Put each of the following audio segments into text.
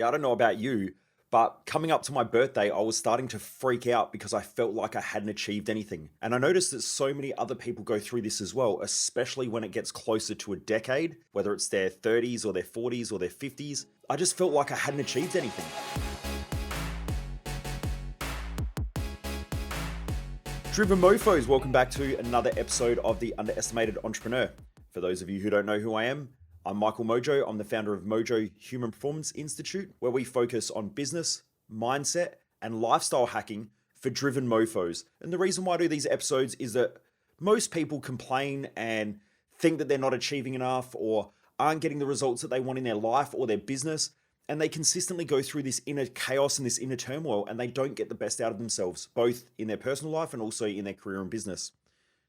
Yeah, I don't know about you, but coming up to my birthday, I was starting to freak out because I felt like I hadn't achieved anything. And I noticed that so many other people go through this as well, especially when it gets closer to a decade, whether it's their 30s or their 40s or their 50s. I just felt like I hadn't achieved anything. Driven Mofos, welcome back to another episode of The Underestimated Entrepreneur. For those of you who don't know who I am, I'm Michael Mojo. I'm the founder of Mojo Human Performance Institute, where we focus on business, mindset, and lifestyle hacking for driven mofos. And the reason why I do these episodes is that most people complain and think that they're not achieving enough or aren't getting the results that they want in their life or their business. And they consistently go through this inner chaos and this inner turmoil, and they don't get the best out of themselves, both in their personal life and also in their career and business.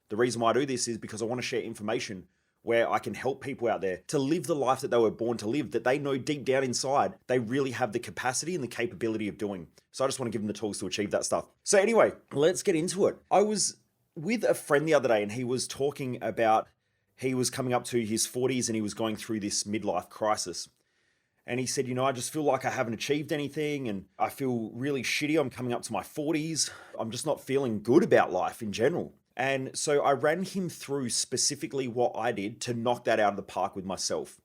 The reason why I do this is because I want to share information where I can help people out there to live the life that they were born to live, that they know deep down inside they really have the capacity and the capability of doing. So I just want to give them the tools to achieve that stuff. So anyway, let's get into it. I was with a friend the other day and he was talking about he was coming up to his 40s and he was going through this midlife crisis. And he said, I just feel like I haven't achieved anything and I feel really shitty. I'm coming up to my 40s. I'm just not feeling good about life in general. And so I ran him through specifically what I did to knock that out of the park with myself.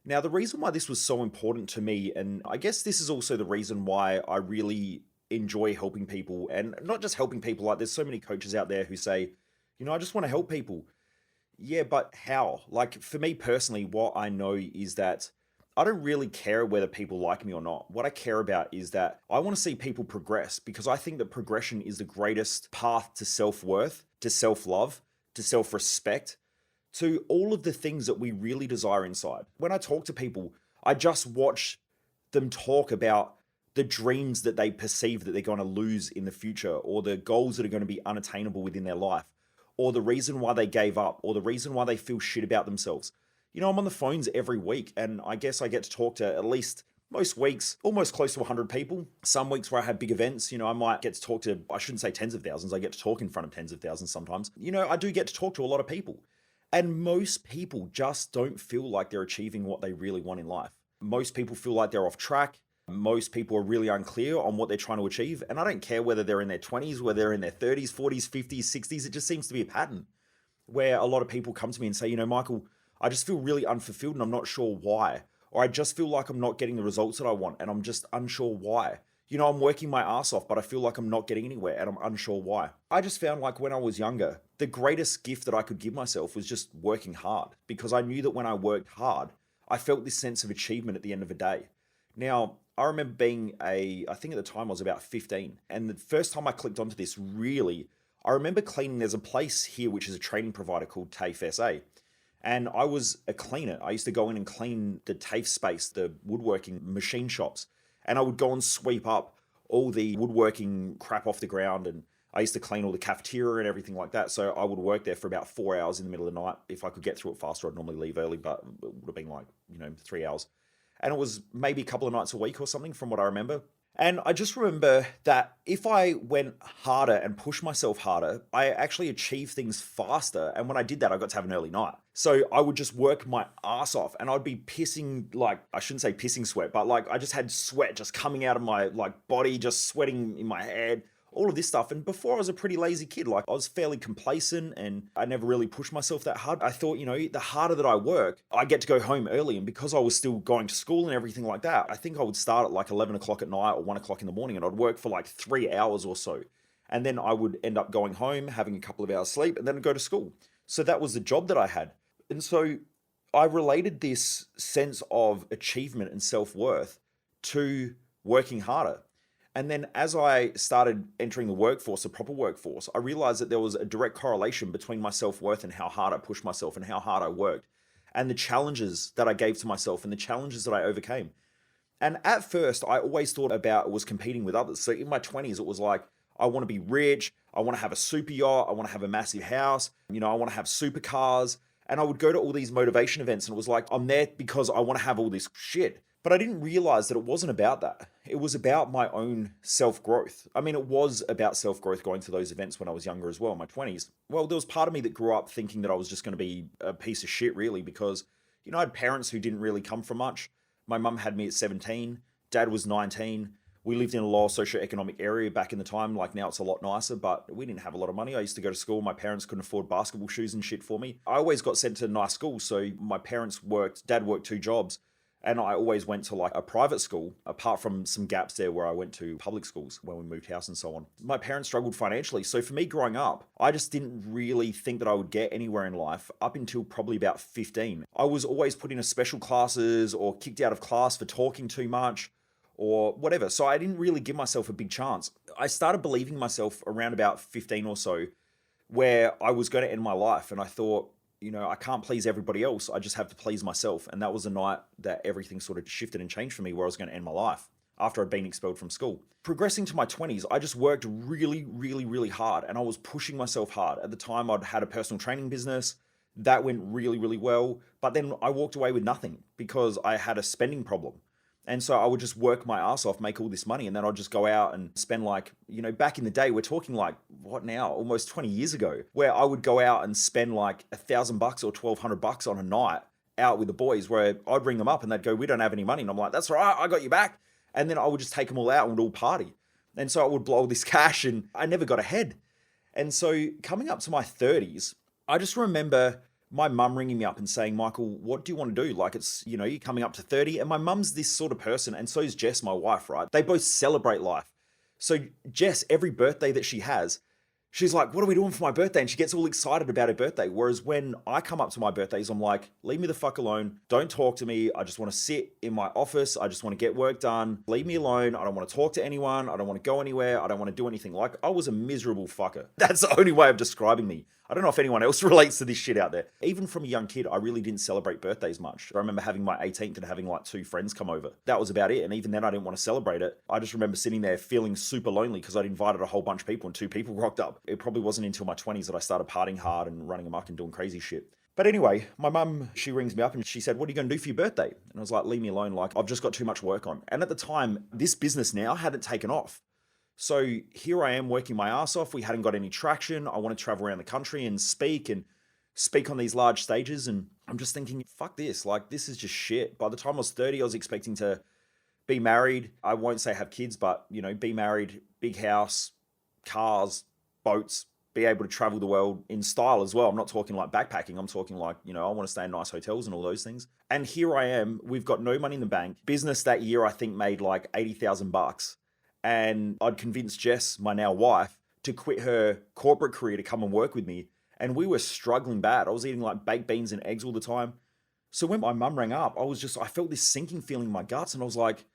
Now, the reason why this was so important to me, and I guess this is also the reason why I really enjoy helping people, and not just helping people, like there's so many coaches out there who say, I just want to help people. Yeah, but how? Like for me personally, what I know is that I don't really care whether people like me or not. What I care about is that I want to see people progress because I think that progression is the greatest path to self-worth, to self-love, to self-respect, to all of the things that we really desire inside. When I talk to people, I just watch them talk about the dreams that they perceive that they're going to lose in the future, or the goals that are going to be unattainable within their life, or the reason why they gave up, or the reason why they feel shit about themselves. I'm on the phones every week, and I guess I get to talk to at least most weeks, almost close to 100 people. Some weeks where I have big events, I might get to talk to, I shouldn't say tens of thousands, I get to talk in front of tens of thousands sometimes. I do get to talk to a lot of people. And most people just don't feel like they're achieving what they really want in life. Most people feel like they're off track. Most people are really unclear on what they're trying to achieve. And I don't care whether they're in their 20s, whether they're in their 30s, 40s, 50s, 60s. It just seems to be a pattern where a lot of people come to me and say, Michael, I just feel really unfulfilled and I'm not sure why. Or I just feel like I'm not getting the results that I want and I'm just unsure why. I'm working my ass off, but I feel like I'm not getting anywhere and I'm unsure why. I just found like when I was younger, the greatest gift that I could give myself was just working hard, because I knew that when I worked hard, I felt this sense of achievement at the end of the day. Now, I remember being I think at the time I was about 15. And the first time I clicked onto this really, I remember cleaning, there's a place here which is a training provider called TAFE SA. And I was a cleaner. I used to go in and clean the TAFE space, the woodworking machine shops. And I would go and sweep up all the woodworking crap off the ground. And I used to clean all the cafeteria and everything like that. So I would work there for about 4 hours in the middle of the night. If I could get through it faster, I'd normally leave early, but it would have been like, 3 hours. And it was maybe a couple of nights a week or something from what I remember. And I just remember that if I went harder and pushed myself harder, I actually achieved things faster. And when I did that, I got to have an early night. So I would just work my ass off and I'd be pissing, like, I shouldn't say pissing sweat, but like I just had sweat just coming out of my body, just sweating in my head, all of this stuff. And before I was a pretty lazy kid, like I was fairly complacent and I never really pushed myself that hard. I thought, the harder that I work, I get to go home early. And because I was still going to school and everything like that, I think I would start at like 11 o'clock at night or 1 o'clock in the morning and I'd work for like 3 hours or so. And then I would end up going home, having a couple of hours sleep and then go to school. So that was the job that I had. And so I related this sense of achievement and self-worth to working harder. And then as I started entering the workforce, the proper workforce, I realized that there was a direct correlation between my self-worth and how hard I pushed myself and how hard I worked and the challenges that I gave to myself and the challenges that I overcame. And at first, I always thought about was competing with others. So in my 20s, it was like, I want to be rich. I want to have a super yacht. I want to have a massive house. I want to have supercars. And I would go to all these motivation events and it was like, I'm there because I want to have all this shit. But I didn't realize that it wasn't about that. It was about my own self-growth. I mean, it was about self-growth going to those events when I was younger as well, in my 20s. Well, there was part of me that grew up thinking that I was just going to be a piece of shit, really, because, I had parents who didn't really come from much. My mum had me at 17. Dad was 19. We lived in a low socioeconomic area back in the time. Like now it's a lot nicer, but we didn't have a lot of money. I used to go to school. My parents couldn't afford basketball shoes and shit for me. I always got sent to nice schools. So my parents worked, Dad worked 2 jobs. And I always went to like a private school, apart from some gaps there where I went to public schools when we moved house and so on. My parents struggled financially. So for me growing up, I just didn't really think that I would get anywhere in life up until probably about 15. I was always put into special classes or kicked out of class for talking too much or whatever. So I didn't really give myself a big chance. I started believing myself around about 15 or so, where I was going to end my life. And I thought, I can't please everybody else. I just have to please myself. And that was the night that everything sort of shifted and changed for me, where I was going to end my life after I'd been expelled from school. Progressing to my 20s, I just worked really, really, really hard. And I was pushing myself hard. At the time, I'd had a personal training business. That went really, really well. But then I walked away with nothing because I had a spending problem. And so I would just work my ass off, make all this money, and then I'd just go out and spend back in the day, we're talking like, what now? Almost 20 years ago, where I would go out and spend like $1,000 or $1,200 on a night out with the boys, where I'd ring them up and they'd go, we don't have any money. And I'm like, that's all right, I got you back. And then I would just take them all out and we'd all party. And so I would blow all this cash and I never got ahead. And so coming up to my 30s, I just remember my mum ringing me up and saying, Michael, what do you want to do? Like it's, you're coming up to 30. And my mum's this sort of person. And so is Jess, my wife, right? They both celebrate life. So Jess, every birthday that she has, she's like, what are we doing for my birthday? And she gets all excited about her birthday. Whereas when I come up to my birthdays, I'm like, leave me the fuck alone. Don't talk to me. I just want to sit in my office. I just want to get work done. Leave me alone. I don't want to talk to anyone. I don't want to go anywhere. I don't want to do anything. Like I was a miserable fucker. That's the only way of describing me. I don't know if anyone else relates to this shit out there. Even from a young kid, I really didn't celebrate birthdays much. I remember having my 18th and having like 2 friends come over. That was about it. And even then I didn't want to celebrate it. I just remember sitting there feeling super lonely because I'd invited a whole bunch of people and 2 people rocked up. It probably wasn't until my 20s that I started partying hard and running amok and doing crazy shit. But anyway, my mum, she rings me up and she said, what are you going to do for your birthday? And I was like, leave me alone. Like I've just got too much work on. And at the time, this business now hadn't taken off. So here I am working my ass off. We hadn't got any traction. I want to travel around the country and speak on these large stages. And I'm just thinking, fuck this. Like, this is just shit. By the time I was 30, I was expecting to be married. I won't say have kids, but, be married, big house, cars, boats, be able to travel the world in style as well. I'm not talking like backpacking. I'm talking like, I want to stay in nice hotels and all those things. And here I am. We've got no money in the bank. Business that year, I think, made like $80,000. And I'd convinced Jess, my now wife, to quit her corporate career to come and work with me. And we were struggling bad. I was eating like baked beans and eggs all the time. So when my mum rang up, I felt this sinking feeling in my guts. And I was like,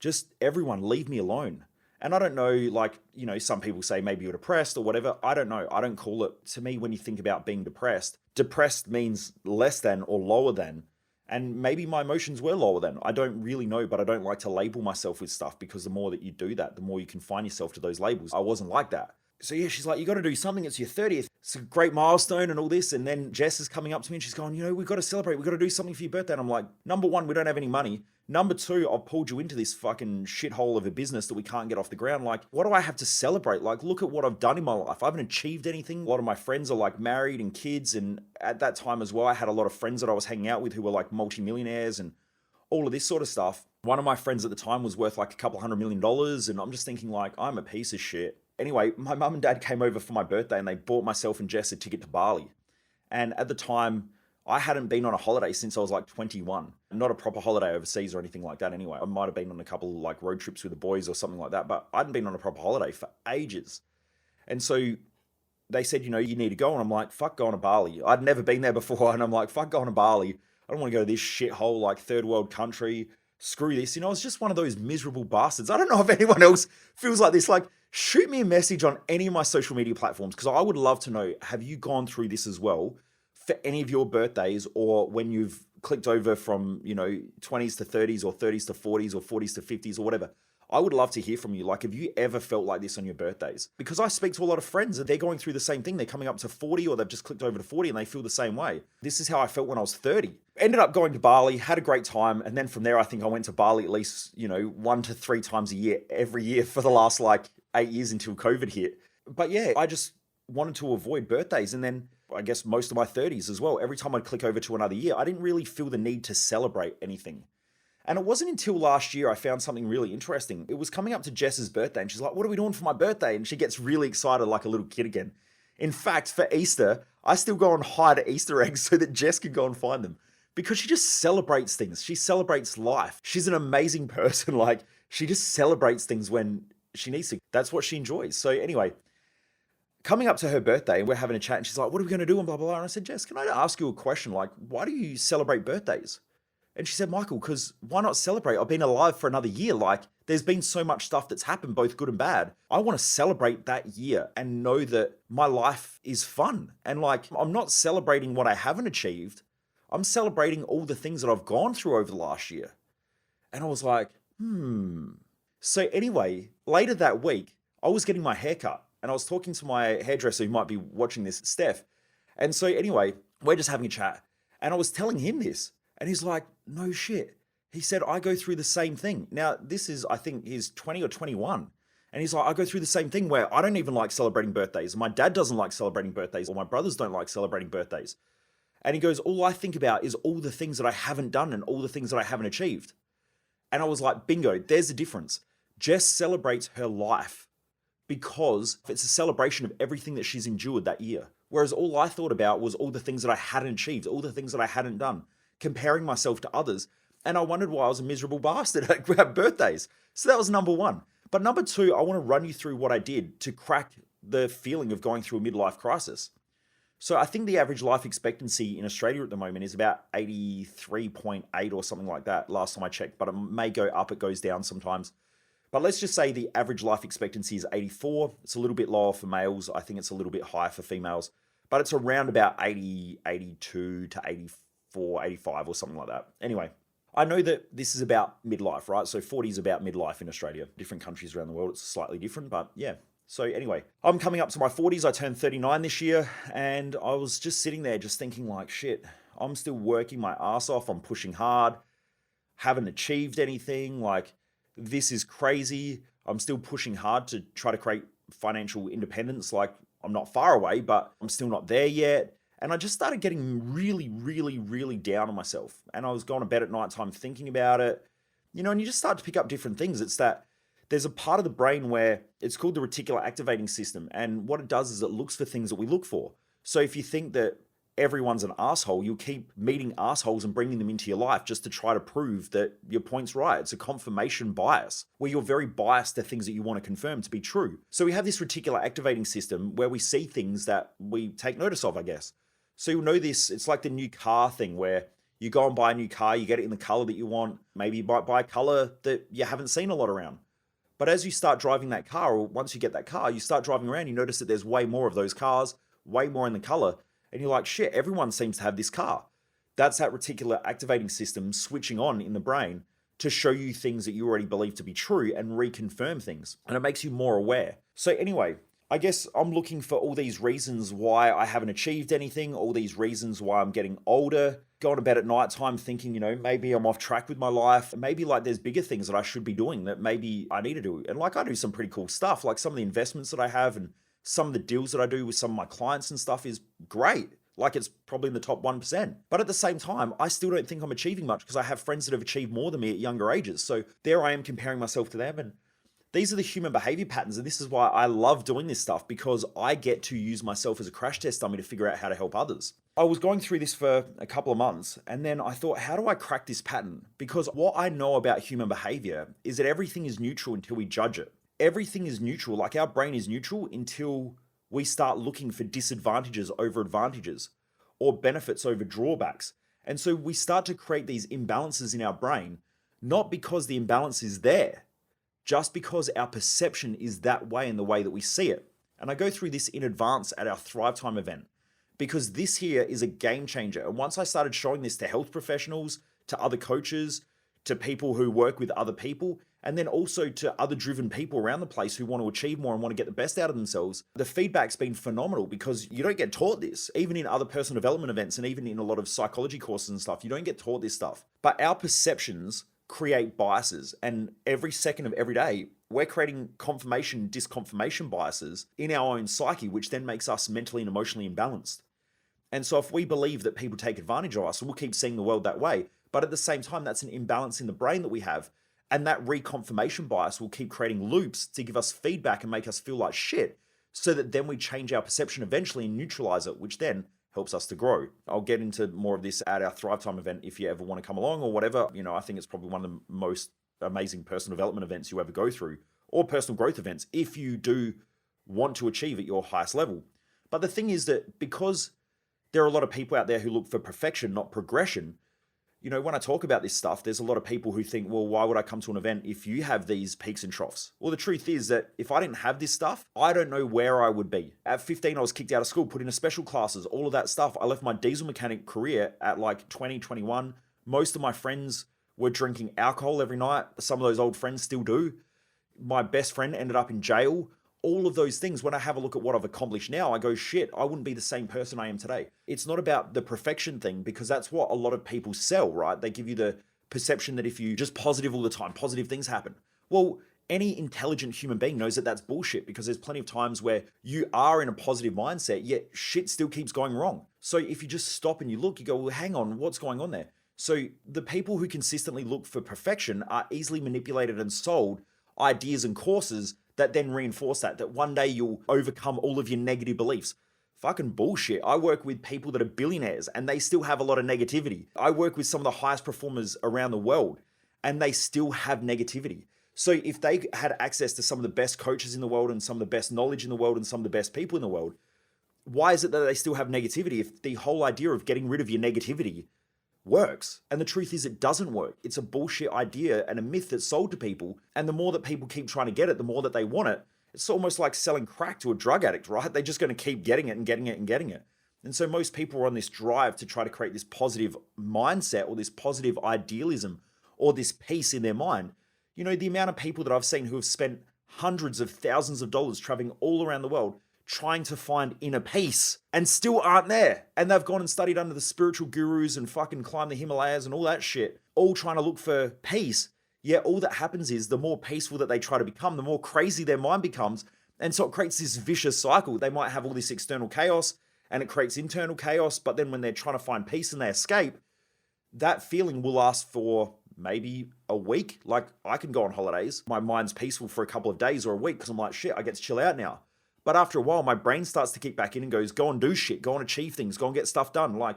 just everyone leave me alone. And I don't know, some people say maybe you're depressed or whatever. I don't know. I don't call it. To me, when you think about being depressed means less than or lower than. And maybe my emotions were lower then. I don't really know, but I don't like to label myself with stuff because the more that you do that, the more you confine yourself to those labels. I wasn't like that. So yeah, she's like, you got to do something. It's your 30th. It's a great milestone and all this. And then Jess is coming up to me and she's going, we've got to celebrate. We've got to do something for your birthday. And I'm like, number 1, we don't have any money. Number 2, I've pulled you into this fucking shithole of a business that we can't get off the ground. Like, what do I have to celebrate? Like, look at what I've done in my life. I haven't achieved anything. A lot of my friends are like married and kids. And at that time as well, I had a lot of friends that I was hanging out with who were like multimillionaires and all of this sort of stuff. One of my friends at the time was worth like $200 million. And I'm just thinking like, I'm a piece of shit. Anyway, my mum and dad came over for my birthday and they bought myself and Jess a ticket to Bali. And at the time, I hadn't been on a holiday since I was like 21. Not a proper holiday overseas or anything like that anyway. I might have been on a couple like road trips with the boys or something like that, but I hadn't been on a proper holiday for ages. And so they said, you need to go. And I'm like, fuck going to Bali. I'd never been there before. And I'm like, fuck going to Bali. I don't want to go to this shithole like third world country. Screw this. It's just one of those miserable bastards. I don't know if anyone else feels like this. Like, shoot me a message on any of my social media platforms because I would love to know, have you gone through this as well for any of your birthdays or when you've clicked over from, 20s to 30s or 30s to 40s or 40s to 50s or whatever? I would love to hear from you. Like, have you ever felt like this on your birthdays? Because I speak to a lot of friends and they're going through the same thing. They're coming up to 40 or they've just clicked over to 40 and they feel the same way. This is how I felt when I was 30. Ended up going to Bali, had a great time. And then from there, I think I went to Bali at least, 1 to 3 times a year, every year for the last 8 years until COVID hit. But yeah, I just wanted to avoid birthdays. And then I guess most of my 30s as well. Every time I'd click over to another year, I didn't really feel the need to celebrate anything. And it wasn't until last year I found something really interesting. It was coming up to Jess's birthday, and she's like, "What are we doing for my birthday?" And she gets really excited like a little kid again. In fact, for Easter, I still go and hide Easter eggs so that Jess can go and find them because she just celebrates things. She celebrates life. She's an amazing person. Like, she just celebrates things when she needs to. That's what she enjoys. So, anyway, coming up to her birthday, and we're having a chat, and she's like, "What are we going to do?" And blah, blah, blah. And I said, "Jess, can I ask you a question? Like, why do you celebrate birthdays?" And she said, "Michael, because why not celebrate? I've been alive for another year. Like, there's been so much stuff that's happened, both good and bad. I want to celebrate that year and know that my life is fun. And like, I'm not celebrating what I haven't achieved. I'm celebrating all the things that I've gone through over the last year." And I was like, So anyway, later that week, I was getting my hair cut and I was talking to my hairdresser who might be watching this, Steph. And so anyway, we're just having a chat and I was telling him this. And he's like, "No shit." He said, "I go through the same thing." Now, this is, I think he's 20 or 21. And he's like, "I go through the same thing where I don't even like celebrating birthdays. My dad doesn't like celebrating birthdays, or my brothers don't like celebrating birthdays." And he goes, "All I think about is all the things that I haven't done and all the things that I haven't achieved." And I was like, bingo, there's the difference. Jess celebrates her life because it's a celebration of everything that she's endured that year. Whereas all I thought about was all the things that I hadn't achieved, all the things that I hadn't done, comparing myself to others. And I wondered why I was a miserable bastard at birthdays. So that was number one. But number two, I want to run you through what I did to crack the feeling of going through a midlife crisis. So I think the average life expectancy in Australia at the moment is about 83.8 or something like that, last time I checked, but it may go up, it goes down sometimes. But let's just say the average life expectancy is 84. It's a little bit lower for males. I think it's a little bit higher for females, but it's around about 80, 82 to 84, 85 or something like that. Anyway, I know that this is about midlife, right? So 40 is about midlife in Australia. Different countries around the world, it's slightly different, but yeah. So anyway, I'm coming up to my 40s. I turned 39 this year, and I was just sitting there just thinking like, shit, I'm still working my ass off. I'm pushing hard, haven't achieved anything. Like, this is crazy. I'm still pushing hard to try to create financial independence. Like, I'm not far away, but I'm still not there yet. And I just started getting really, really, really down on myself. And I was going to bed at night time thinking about it, and you just start to pick up different things. It's that there's a part of the brain where it's called the reticular activating system. And what it does is it looks for things that we look for. So if you think that everyone's an asshole, you'll keep meeting assholes and bringing them into your life just to try to prove that your point's right. It's a confirmation bias where you're very biased to things that you want to confirm to be true. So we have this reticular activating system where we see things that we take notice of, I guess. So you'll know this, it's like the new car thing where you go and buy a new car, you get it in the color that you want. Maybe you might buy a color that you haven't seen a lot around. But as you start driving that car, or once you get that car, you start driving around, you notice that there's way more of those cars, way more in the color. And you're like, shit, everyone seems to have this car. That's that reticular activating system switching on in the brain to show you things that you already believe to be true and reconfirm things. And it makes you more aware. So anyway, I guess I'm looking for all these reasons why I haven't achieved anything, all these reasons why I'm getting older, going to bed at night time thinking, maybe I'm off track with my life. Maybe like there's bigger things that I should be doing that maybe I need to do. And like I do some pretty cool stuff, like some of the investments that I have and some of the deals that I do with some of my clients and stuff is great. Like it's probably in the top 1%. But at the same time, I still don't think I'm achieving much because I have friends that have achieved more than me at younger ages. So there I am comparing myself to them. And these are the human behavior patterns. And this is why I love doing this stuff, because I get to use myself as a crash test dummy to figure out how to help others. I was going through this for a couple of months and then I thought, how do I crack this pattern? Because what I know about human behavior is that everything is neutral until we judge it. Everything is neutral, like our brain is neutral until we start looking for disadvantages over advantages or benefits over drawbacks. And so we start to create these imbalances in our brain, not because the imbalance is there, just because our perception is that way in the way that we see it. And I go through this in advance at our Thrive Time event, because this here is a game changer. And once I started showing this to health professionals, to other coaches, to people who work with other people, and then also to other driven people around the place who want to achieve more and want to get the best out of themselves, the feedback's been phenomenal, because you don't get taught this, even in other personal development events and even in a lot of psychology courses and stuff. You don't get taught this stuff. But our perceptions create biases, and every second of every day, we're creating confirmation, disconfirmation biases in our own psyche, which then makes us mentally and emotionally imbalanced. And so if we believe that people take advantage of us, we'll keep seeing the world that way. But at the same time, that's an imbalance in the brain that we have. And that reconfirmation bias will keep creating loops to give us feedback and make us feel like shit, so that then we change our perception eventually and neutralize it, which then helps us to grow. I'll get into more of this at our Thrive Time event if you ever want to come along or whatever. I think it's probably one of the most amazing personal development events you ever go through, or personal growth events, if you do want to achieve at your highest level. But the thing is that because there are a lot of people out there who look for perfection, not progression, when I talk about this stuff, there's a lot of people who think, well, why would I come to an event if you have these peaks and troughs? Well, the truth is that if I didn't have this stuff, I don't know where I would be. At 15, I was kicked out of school, put into special classes, all of that stuff. I left my diesel mechanic career at like 20, 21. Most of my friends were drinking alcohol every night. Some of those old friends still do. My best friend ended up in jail. All of those things, when I have a look at what I've accomplished now, I go, shit, I wouldn't be the same person I am today. It's not about the perfection thing, because that's what a lot of people sell, right? They give you the perception that if you just positive all the time, positive things happen. Well, any intelligent human being knows that that's bullshit, because there's plenty of times where you are in a positive mindset, yet shit still keeps going wrong. So if you just stop and you look, you go, well, hang on, what's going on there? So the people who consistently look for perfection are easily manipulated and sold ideas and courses that then reinforce that one day you'll overcome all of your negative beliefs. Fucking bullshit. I work with people that are billionaires and they still have a lot of negativity. I work with some of the highest performers around the world and they still have negativity. So if they had access to some of the best coaches in the world and some of the best knowledge in the world and some of the best people in the world, why is it that they still have negativity if the whole idea of getting rid of your negativity works? And the truth is, it doesn't work. It's a bullshit idea and a myth that's sold to people. And the more that people keep trying to get it, the more that they want it. It's almost like selling crack to a drug addict, right? They're just going to keep getting it and getting it and getting it. And so most people are on this drive to try to create this positive mindset or this positive idealism or this peace in their mind. The amount of people that I've seen who have spent hundreds of thousands of dollars traveling all around the world trying to find inner peace and still aren't there. And they've gone and studied under the spiritual gurus and fucking climbed the Himalayas and all that shit, all trying to look for peace. Yet all that happens is the more peaceful that they try to become, the more crazy their mind becomes. And so it creates this vicious cycle. They might have all this external chaos and it creates internal chaos. But then when they're trying to find peace and they escape, that feeling will last for maybe a week. Like I can go on holidays. My mind's peaceful for a couple of days or a week because I'm like, shit, I get to chill out now. But after a while, my brain starts to kick back in and goes, go and do shit, go and achieve things, go and get stuff done. Like,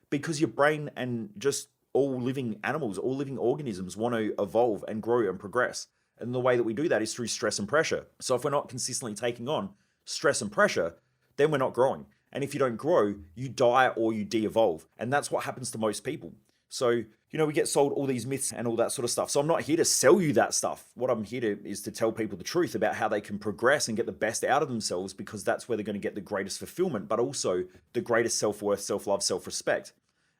because your brain and just all living animals, all living organisms want to evolve and grow and progress. And the way that we do that is through stress and pressure. So if we're not consistently taking on stress and pressure, then we're not growing. And if you don't grow, you die or you de-evolve. And that's what happens to most people. So, we get sold all these myths and all that sort of stuff. So I'm not here to sell you that stuff. What I'm here to is to tell people the truth about how they can progress and get the best out of themselves, because that's where they're going to get the greatest fulfillment, but also the greatest self-worth, self-love, self-respect.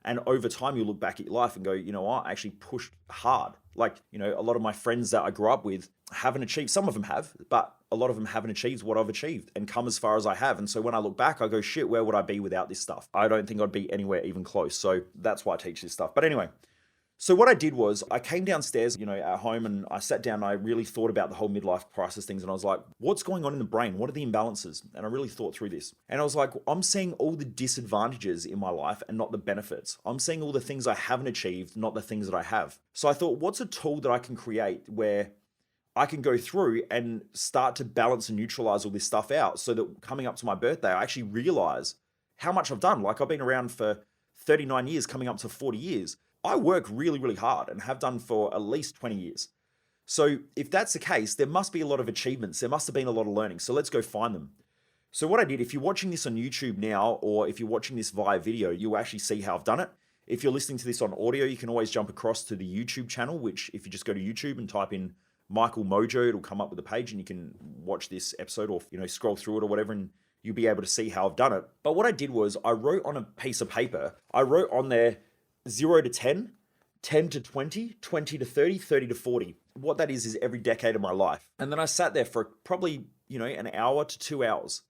And over time, you look back at your life and go, I actually pushed hard. Like, a lot of my friends that I grew up with haven't achieved, some of them have, but a lot of them haven't achieved what I've achieved and come as far as I have. And so when I look back, I go, shit, where would I be without this stuff? I don't think I'd be anywhere even close. So that's why I teach this stuff. But anyway, so what I did was I came downstairs, at home, and I sat down and I really thought about the whole midlife crisis things. And I was like, what's going on in the brain? What are the imbalances? And I really thought through this. And I was like, I'm seeing all the disadvantages in my life and not the benefits. I'm seeing all the things I haven't achieved, not the things that I have. So I thought, what's a tool that I can create where I can go through and start to balance and neutralize all this stuff out, so that coming up to my birthday, I actually realize how much I've done. Like, I've been around for 39 years, coming up to 40 years. I work really, really hard and have done for at least 20 years. So if that's the case, there must be a lot of achievements. There must have been a lot of learning. So let's go find them. So what I did, if you're watching this on YouTube now, or if you're watching this via video, you'll actually see how I've done it. If you're listening to this on audio, you can always jump across to the YouTube channel, which if you just go to YouTube and type in Michael Mojo, it'll come up with a page and you can watch this episode, or scroll through it or whatever, and you'll be able to see how I've done it. But what I did was I wrote on a piece of paper, I wrote on there 0 to 10, 10 to 20, 20 to 30, 30 to 40. What that is every decade of my life. And then I sat there for probably, an hour to 2 hours.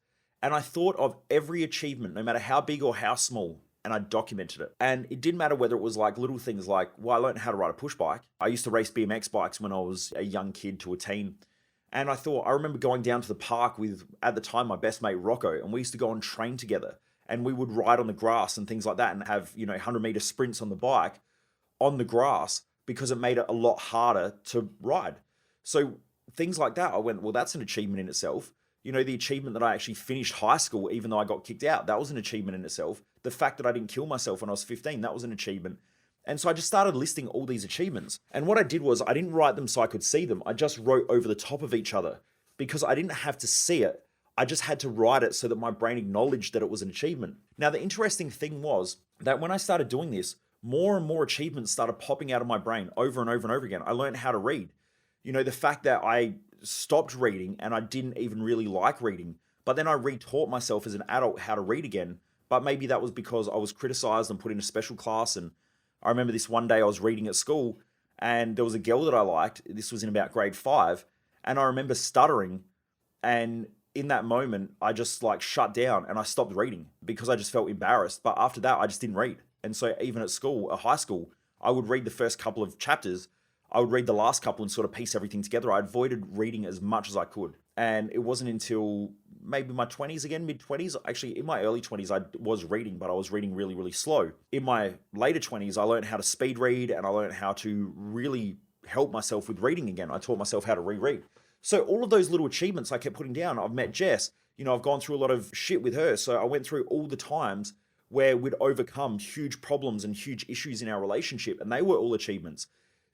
And I thought of every achievement, no matter how big or how small, and I documented it. And it didn't matter whether it was like little things like, I learned how to ride a push bike. I used to race BMX bikes when I was a young kid to a teen. And I remember going down to the park with, at the time, my best mate Rocco, and we used to go and train together. And we would ride on the grass and things like that and have, 100-meter sprints on the bike, on the grass because it made it a lot harder to ride. So things like that, I went, well, that's an achievement in itself. The achievement that I actually finished high school, even though I got kicked out, that was an achievement in itself. The fact that I didn't kill myself when I was 15, that was an achievement. And so I just started listing all these achievements. And what I did was I didn't write them so I could see them. I just wrote over the top of each other because I didn't have to see it. I just had to write it so that my brain acknowledged that it was an achievement. Now, the interesting thing was that when I started doing this, more and more achievements started popping out of my brain over and over and over again. I learned how to read. The fact that I stopped reading and I didn't even really like reading, but then I retaught myself as an adult how to read again. But maybe that was because I was criticized and put in a special class. And I remember this one day I was reading at school and there was a girl that I liked. This was in about grade 5. And I remember stuttering. And in that moment, I just shut down and I stopped reading because I just felt embarrassed. But after that, I just didn't read. And so even at school, at high school, I would read the first couple of chapters. I would read the last couple and sort of piece everything together. I avoided reading as much as I could. And it wasn't until maybe my 20s again, mid-20s. Actually, in my early 20s, I was reading, but I was reading really, really slow. In my later 20s, I learned how to speed read and I learned how to really help myself with reading again. I taught myself how to reread. So all of those little achievements I kept putting down. I've met Jess. I've gone through a lot of shit with her. So I went through all the times where we'd overcome huge problems and huge issues in our relationship. And they were all achievements.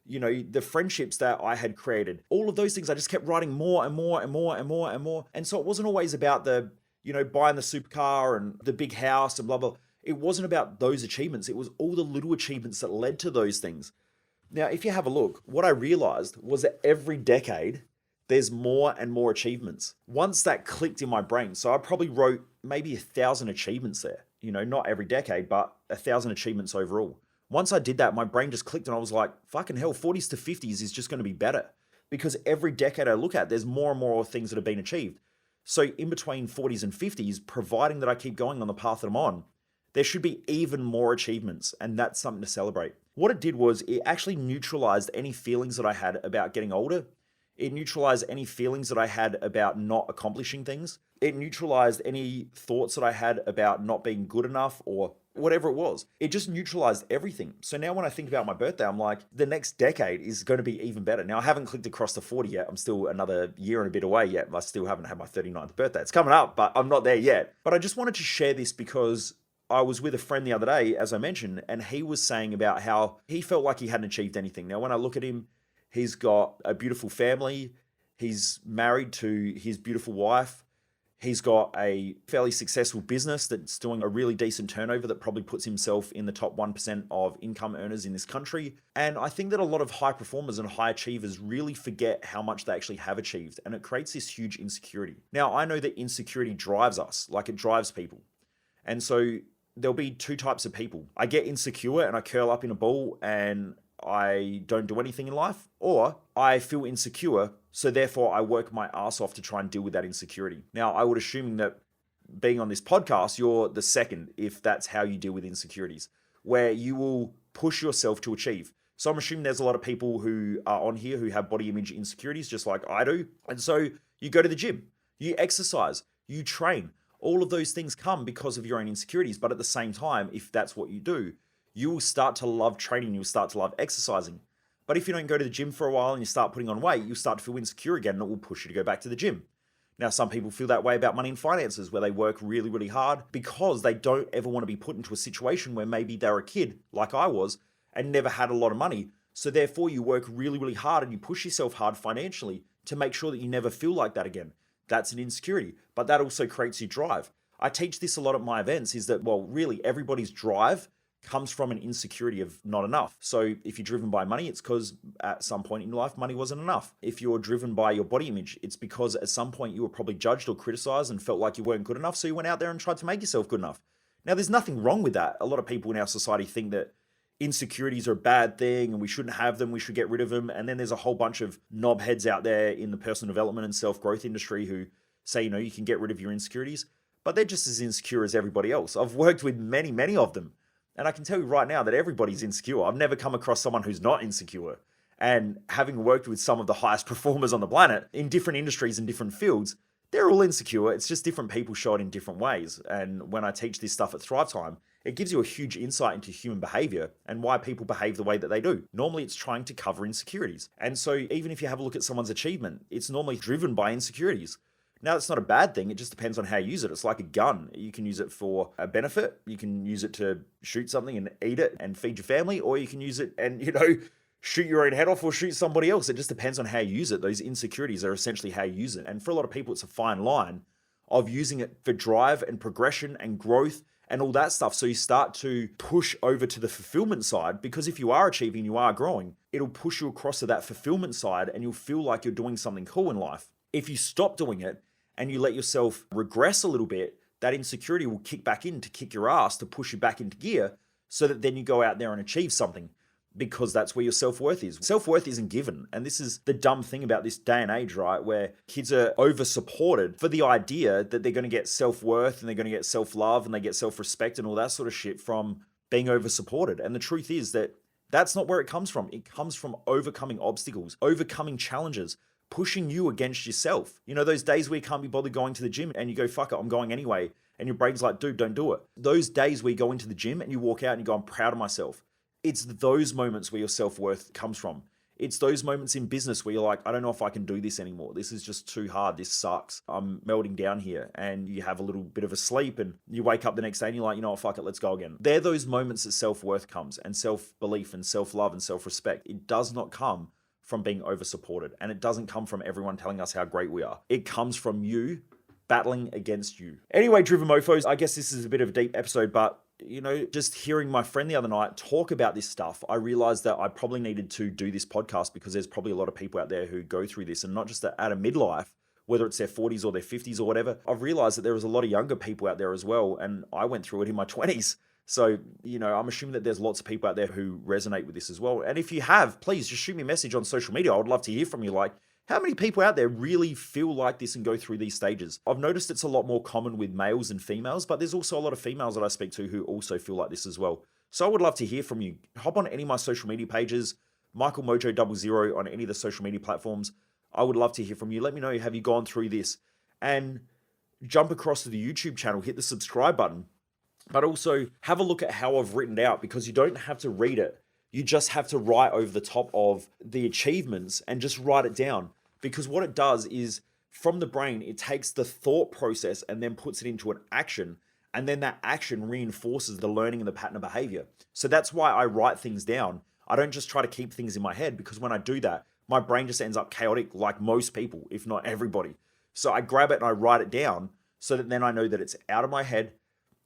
The friendships that I had created, all of those things, I just kept writing more and more and more and more and more. And so it wasn't always about the, buying the supercar and the big house and blah, blah. It wasn't about those achievements. It was all the little achievements that led to those things. Now, if you have a look, what I realized was that every decade, there's more and more achievements. Once that clicked in my brain, so I probably wrote maybe 1,000 achievements there, not every decade, but 1,000 achievements overall. Once I did that, my brain just clicked and I was like, fucking hell, 40s to 50s is just going to be better. Because every decade I look at, there's more and more things that have been achieved. So in between 40s and 50s, providing that I keep going on the path that I'm on, there should be even more achievements. And that's something to celebrate. What it did was it actually neutralized any feelings that I had about getting older. It neutralized any feelings that I had about not accomplishing things. It neutralized any thoughts that I had about not being good enough or whatever it was. It just neutralized everything. So now when I think about my birthday, I'm like, the next decade is going to be even better. Now I haven't clicked across the 40 yet. I'm still another year and a bit away yet. I still haven't had my 39th birthday. It's coming up, but I'm not there yet. But I just wanted to share this because I was with a friend the other day, as I mentioned, and he was saying about how he felt like he hadn't achieved anything. Now, when I look at him, he's got a beautiful family. He's married to his beautiful wife. He's got a fairly successful business that's doing a really decent turnover that probably puts himself in the top 1% of income earners in this country. And I think that a lot of high performers and high achievers really forget how much they actually have achieved. And it creates this huge insecurity. Now, I know that insecurity drives us, like it drives people. And so there'll be two types of people. I get insecure and I curl up in a ball and I don't do anything in life, or I feel insecure, so therefore I work my ass off to try and deal with that insecurity. Now, I would assume that being on this podcast, you're the second, if that's how you deal with insecurities, where you will push yourself to achieve. So I'm assuming there's a lot of people who are on here who have body image insecurities, just like I do. And so you go to the gym, you exercise, you train. All of those things come because of your own insecurities. But at the same time, if that's what you do, you will start to love training, you'll start to love exercising. But if you don't go to the gym for a while and you start putting on weight, you'll start to feel insecure again and it will push you to go back to the gym. Now, some people feel that way about money and finances, where they work really, really hard because they don't ever want to be put into a situation where maybe they're a kid, like I was, and never had a lot of money. So therefore, you work really, really hard and you push yourself hard financially to make sure that you never feel like that again. That's an insecurity, but that also creates your drive. I teach this a lot at my events, is that, well, really everybody's drive comes from an insecurity of not enough. So if you're driven by money, it's because at some point in your life, money wasn't enough. If you're driven by your body image, it's because at some point you were probably judged or criticized and felt like you weren't good enough. So you went out there and tried to make yourself good enough. Now, there's nothing wrong with that. A lot of people in our society think that insecurities are a bad thing and we shouldn't have them, we should get rid of them. And then there's a whole bunch of knobheads out there in the personal development and self-growth industry who say, you can get rid of your insecurities, but they're just as insecure as everybody else. I've worked with many, many of them. And I can tell you right now that everybody's insecure. I've never come across someone who's not insecure. And having worked with some of the highest performers on the planet in different industries and different fields, they're all insecure. It's just different people show it in different ways. And when I teach this stuff at Thrive Time, it gives you a huge insight into human behavior and why people behave the way that they do. Normally, it's trying to cover insecurities. And so even if you have a look at someone's achievement, it's normally driven by insecurities. Now, that's not a bad thing. It just depends on how you use it. It's like a gun. You can use it for a benefit. You can use it to shoot something and eat it and feed your family, or you can use it and, shoot your own head off or shoot somebody else. It just depends on how you use it. Those insecurities are essentially how you use it. And for a lot of people, it's a fine line of using it for drive and progression and growth and all that stuff. So you start to push over to the fulfillment side, because if you are achieving, you are growing, it'll push you across to that fulfillment side and you'll feel like you're doing something cool in life. If you stop doing it and you let yourself regress a little bit, that insecurity will kick back in to kick your ass, to push you back into gear, so that then you go out there and achieve something, because that's where your self-worth is. Self-worth isn't given. And this is the dumb thing about this day and age, right? Where kids are over-supported for the idea that they're going to get self-worth and they're going to get self-love and they get self-respect and all that sort of shit from being over-supported. And the truth is that that's not where it comes from. It comes from overcoming obstacles, overcoming challenges, pushing you against yourself. Those days where you can't be bothered going to the gym and you go, fuck it, I'm going anyway. And your brain's like, dude, don't do it. Those days where you go into the gym and you walk out and you go, I'm proud of myself. It's those moments where your self-worth comes from. It's those moments in business where you're like, I don't know if I can do this anymore. This is just too hard. This sucks. I'm melting down here. And you have a little bit of a sleep and you wake up the next day and you're like, what, fuck it, let's go again. They're those moments that self-worth comes, and self-belief and self-love and self-respect. It does not come from being over-supported, and it doesn't come from everyone telling us how great we are. It comes from you battling against you. Anyway, Driven Mofos, I guess this is a bit of a deep episode, but just hearing my friend the other night talk about this stuff, I realized that I probably needed to do this podcast, because there's probably a lot of people out there who go through this, and not just at a midlife, whether it's their 40s or their 50s or whatever. I've realized that there was a lot of younger people out there as well, and I went through it in my 20s. So, I'm assuming that there's lots of people out there who resonate with this as well. And if you have, please just shoot me a message on social media. I would love to hear from you. Like, how many people out there really feel like this and go through these stages? I've noticed it's a lot more common with males and females, but there's also a lot of females that I speak to who also feel like this as well. So I would love to hear from you. Hop on any of my social media pages, Michael Mojo 00 on any of the social media platforms. I would love to hear from you. Let me know, have you gone through this? And jump across to the YouTube channel, hit the subscribe button, but also have a look at how I've written it out, because you don't have to read it. You just have to write over the top of the achievements and just write it down. Because what it does is, from the brain, it takes the thought process and then puts it into an action. And then that action reinforces the learning and the pattern of behavior. So that's why I write things down. I don't just try to keep things in my head, because when I do that, my brain just ends up chaotic, like most people, if not everybody. So I grab it and I write it down, so that then I know that it's out of my head.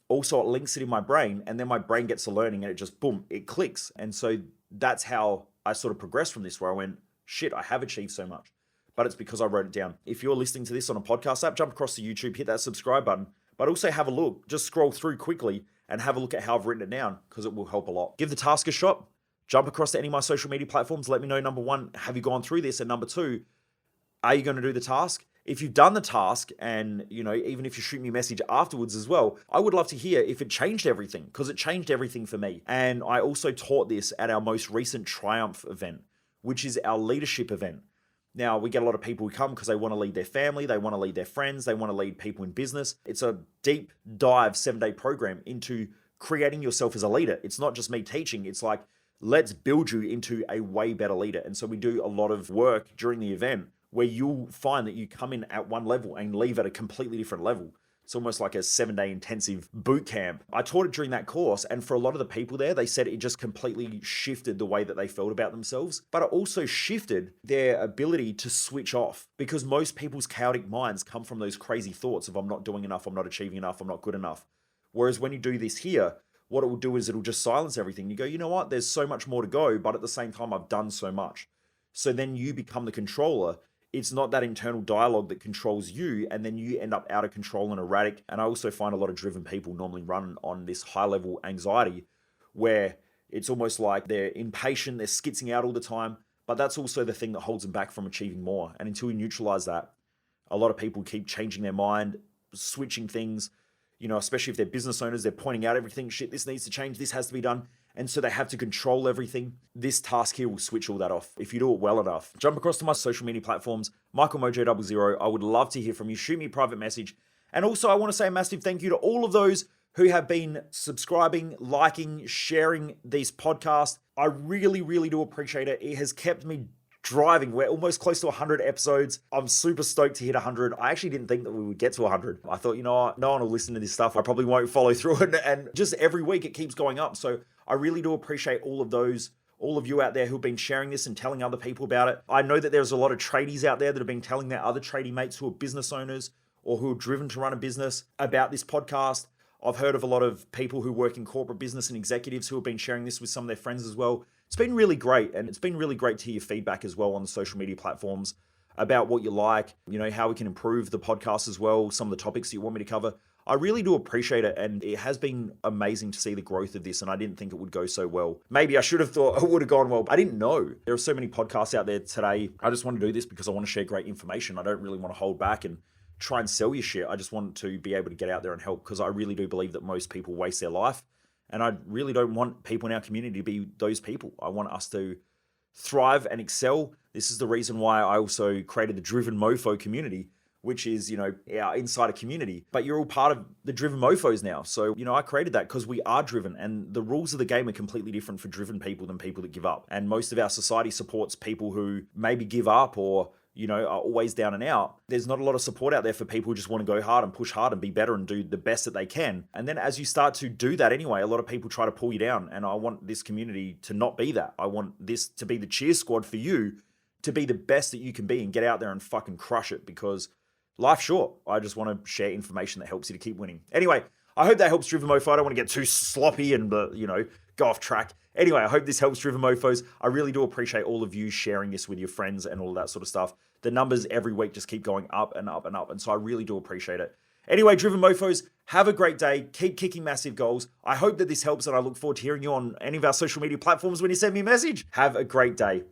Also, it links it in my brain, and then my brain gets the learning and it just, boom, it clicks. And so that's how I sort of progressed from this, where I went, shit, I have achieved so much. But it's because I wrote it down. If you're listening to this on a podcast app, jump across to YouTube, hit that subscribe button, but also have a look, just scroll through quickly and have a look at how I've written it down, because it will help a lot. Give the task a shot. Jump across to any of my social media platforms. Let me know, number one, have you gone through this? And number two, are you going to do the task? If you've done the task, and even if you shoot me a message afterwards as well, I would love to hear if it changed everything, because it changed everything for me. And I also taught this at our most recent Triumph event, which is our leadership event. Now, we get a lot of people who come because they want to lead their family, they want to lead their friends, they want to lead people in business. It's a deep dive 7-day program into creating yourself as a leader. It's not just me teaching. It's like, let's build you into a way better leader. And so we do a lot of work during the event where you'll find that you come in at one level and leave at a completely different level. It's almost like a 7-day intensive boot camp. I taught it during that course, and for a lot of the people there, they said it just completely shifted the way that they felt about themselves, but it also shifted their ability to switch off, because most people's chaotic minds come from those crazy thoughts of, I'm not doing enough, I'm not achieving enough, I'm not good enough. Whereas when you do this here, what it will do is it'll just silence everything. You go, you know what, there's so much more to go, but at the same time, I've done so much. So then you become the controller. It's not that internal dialogue that controls you, and then you end up out of control and erratic. And I also find a lot of driven people normally run on this high level anxiety, where it's almost like they're impatient, they're skitzing out all the time, but that's also the thing that holds them back from achieving more. And until you neutralize that, a lot of people keep changing their mind, switching things, especially if they're business owners, they're pointing out everything, shit, this needs to change, this has to be done. And so they have to control everything. This task here will switch all that off if you do it well enough. Jump across to my social media platforms, Michael Mojo 00. I would love to hear from you. Shoot me a private message. And also, I want to say a massive thank you to all of those who have been subscribing, liking, sharing these podcasts. I really, really do appreciate it. It has kept me driving. We're almost close to 100 episodes. I'm super stoked to hit 100. I actually didn't think that we would get to 100. I thought, you know what, no one will listen to this stuff. I probably won't follow through it. And just every week it keeps going up. So I really do appreciate all of you out there who've been sharing this and telling other people about it. I know that there's a lot of tradies out there that have been telling their other tradie mates who are business owners or who are driven to run a business about this podcast. I've heard of a lot of people who work in corporate business and executives who have been sharing this with some of their friends as well. It's been really great, and it's been really great to hear your feedback as well on the social media platforms about what you like, you know, how we can improve the podcast as well, some of the topics that you want me to cover. I really do appreciate it, and it has been amazing to see the growth of this, and I didn't think it would go so well. Maybe I should have thought it would have gone well, but I didn't know. There are so many podcasts out there today. I just want to do this because I want to share great information. I don't really want to hold back and try and sell you shit. I just want to be able to get out there and help, because I really do believe that most people waste their life. And I really don't want people in our community to be those people. I want us to thrive and excel. This is the reason why I also created the Driven Mofo community, which is, you know, our insider community. But you're all part of the Driven Mofos now. So, you know, I created that because we are driven, and the rules of the game are completely different for driven people than people that give up. And most of our society supports people who maybe give up or, you know, are always down and out. There's not a lot of support out there for people who just want to go hard and push hard and be better and do the best that they can. And then as you start to do that anyway, a lot of people try to pull you down. And I want this community to not be that. I want this to be the cheer squad for you to be the best that you can be and get out there and fucking crush it, because life's short. I just want to share information that helps you to keep winning. Anyway, I hope that helps Driven Mofo. I don't want to get too sloppy and, you know, go off track. Anyway, I hope this helps Driven Mofos. I really do appreciate all of you sharing this with your friends and all of that sort of stuff. The numbers every week just keep going up and up and up. And so I really do appreciate it. Anyway, Driven Mofos, have a great day. Keep kicking massive goals. I hope that this helps, and I look forward to hearing you on any of our social media platforms when you send me a message. Have a great day.